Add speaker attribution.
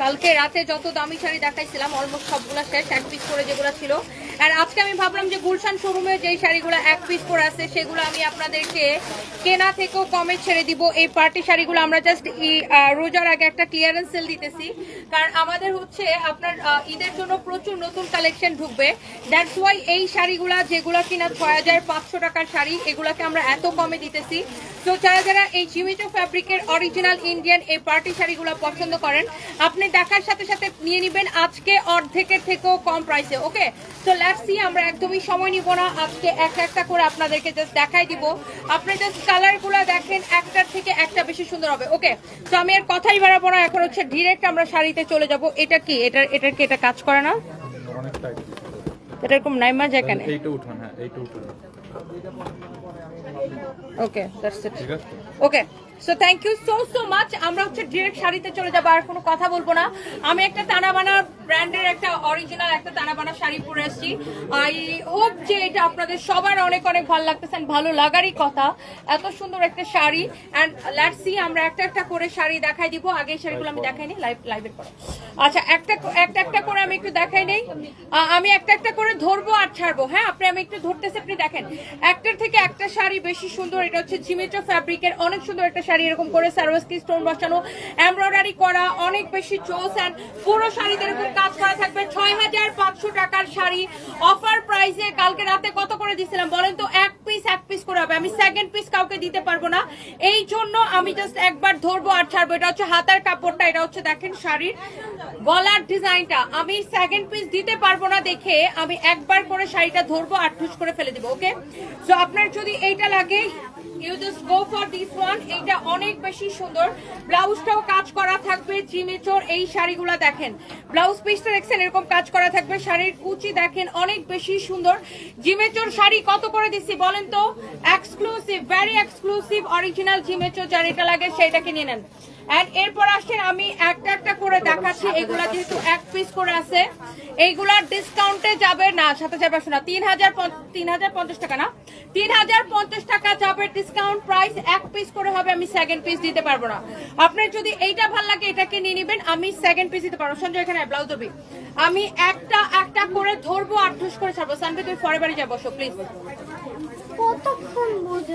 Speaker 1: কালকে রাতে যত দামি শাড়ি দেখাইছিলাম অলমোস্ট সবগুলো শেষ, এক পিস করে যেগুলো ছিল। আর আজকে আমি ভাবলাম যে গুলশান শোরুমে যেই শাড়িগুলো এক পিস করে আছে সেগুলো আমি আপনাদেরকে কেনা থেকেও কমে ছেড়ে দিব। এই পার্টি শাড়িগুলো আমরা জাস্ট রোজার আগে একটা ক্লিয়ারেন্স সেল দিতেছি, কারণ আমাদের হচ্ছে আপনার ঈদের জন্য প্রচুর নতুন কালেকশন ঢুকবে। দ্যাটস ওয়াই এই শাড়িগুলা যেগুলো কিনা 6500 টাকার শাড়ি, এগুলাকে আমরা এত কমে দিতেছি। তো যারা যারা এই জিমিচো ফ্যাব্রিকের অরিজিনাল ইন্ডিয়ান এই পার্টি শাড়িগুলো পছন্দ করেন, আপনি দেখার সাথে সাথে নিয়ে নেবেন আজকে অর্ধেকের থেকেও কম প্রাইসে। ওকে, তো লেটস সি, আমরা একদমই সময় নিব না, আজকে একটা একটা করে আপনাদেরকে জাস্ট দেখাই দিব। আপনি জাস্ট কালারগুলো দেখেন, একটার থেকে একটা বেশি সুন্দর হবে। ওকে, তো আমি আর কথাই বাড়াবো না, এখন হচ্ছে ডিরেক্ট আমরা শাড়িতে চলে যাব। এটা কি এটার কি এটা কাজ করে না? এটা এরকম নাইমা যায় কেন?
Speaker 2: এইটা উঠান, হ্যাঁ এইটা উঠান।
Speaker 1: Okay, that's it. Okay, so thank you so much. আমরা হচ্ছে ডিরেক্ট শাড়িতে চলে যাবো, আর কোনো কথা বলবো না। আমি একটা তানাবানা ব্র্যান্ডের একটা অরিজিনাল একটা তানাবানা শাড়ি পরে আসছি। আই হোপ যে এটা আপনাদের সবার অনেক অনেক ভালো লাগতেছে, ভালো লাগারই কথা। এত সুন্দর একটা শাড়ি, অ্যান্ড লেটস সি, আমরা একটা একটা করে শাড়ি দেখাই দিব। আগে এই শাড়িগুলো আমি দেখাইনি, লাইভের পরে। আচ্ছা, একটা করে আমি একটু দেখাই নেই। আমি একটা একটা করে ধরবো আর ছাড়বো। হ্যাঁ, আমি একটু ধরতেছি, আপনি দেখেন। একটার থেকে একটা শাড়ি বেশি সুন্দর। এটা হচ্ছে জিমিচো ফ্যাব্রিকের অনেক সুন্দর একটা শাড়ি, এরকম করে সার্ভাসকি স্টোন বসানো, এমব্রয়ডারি করা, অনেক বেশি জোস। অ্যান্ড পুরো শাড়িতে এরকম কাজ করা থাকবে। 6500 টাকার শাড়ি অফার প্রাইসে। কালকে রাতে কত করে দিছিলাম বলেন তো? এক পিস করে হবে। আমি সেকেন্ড পিস কাউকে দিতে পারবো না, এই জন্য আমি জাস্ট একবার ধরবো আর ছাড়বো। এটা হচ্ছে হাতার কাপড়টা, এটা হচ্ছে দেখেন শাড়ির গলার ডিজাইনটা। আমি সেকেন্ড পিস দিতে পারবো না দেখে আমি একবার করে শাড়িটা ধরবো আর ঠুস করে ফেলে দিব। ওকে, সো আপনার যদি এইটা লাগে, you just go for this one. এইটা অনেক বেশি সুন্দর। ব্লাউজটাও কাজ করা থাকবে জিমিচোর। এই শাড়িগুলো দেখেন, ব্লাউজ পিসটা দেখছেন এরকম কাজ করা থাকবে। শাড়ির কুচি দেখেন অনেক বেশি সুন্দর। জিমিচোর শাড়ি কত করে দিচ্ছি বলেন তো? এক্সক্লুসিভ, ভেরি এক্সক্লুসিভ অরিজিনাল জিমিচোর। যার এটা লাগে সেইটাকে নিয়ে নেন। এন্ড এরপর আসেন, আমি একটা একটা করে দেখাচ্ছি। এগুলা যেহেতু এক পিস করে আছে, এইগুলার ডিসকাউন্টে যাবে না, সাথে যাবে না 3050 টাকা, না 3050 টাকা যাবে ডিসকাউন্ট প্রাইস। এক পিস করে হবে, আমি সেকেন্ড পিস দিতে পারবো না। আপনার যদি এইটা ভালো লাগে এটাকে নিয়ে নেবেন, আমি সেকেন্ড পিস দিতে পারবো। সঞ্জয় এখানে ব্লাউজ ধরবি, আমি একটা একটা করে ধরবো আর ঠুস করে ছাড়বো। সানভি তুই পরের বাড়ি যাবো প্লিজ।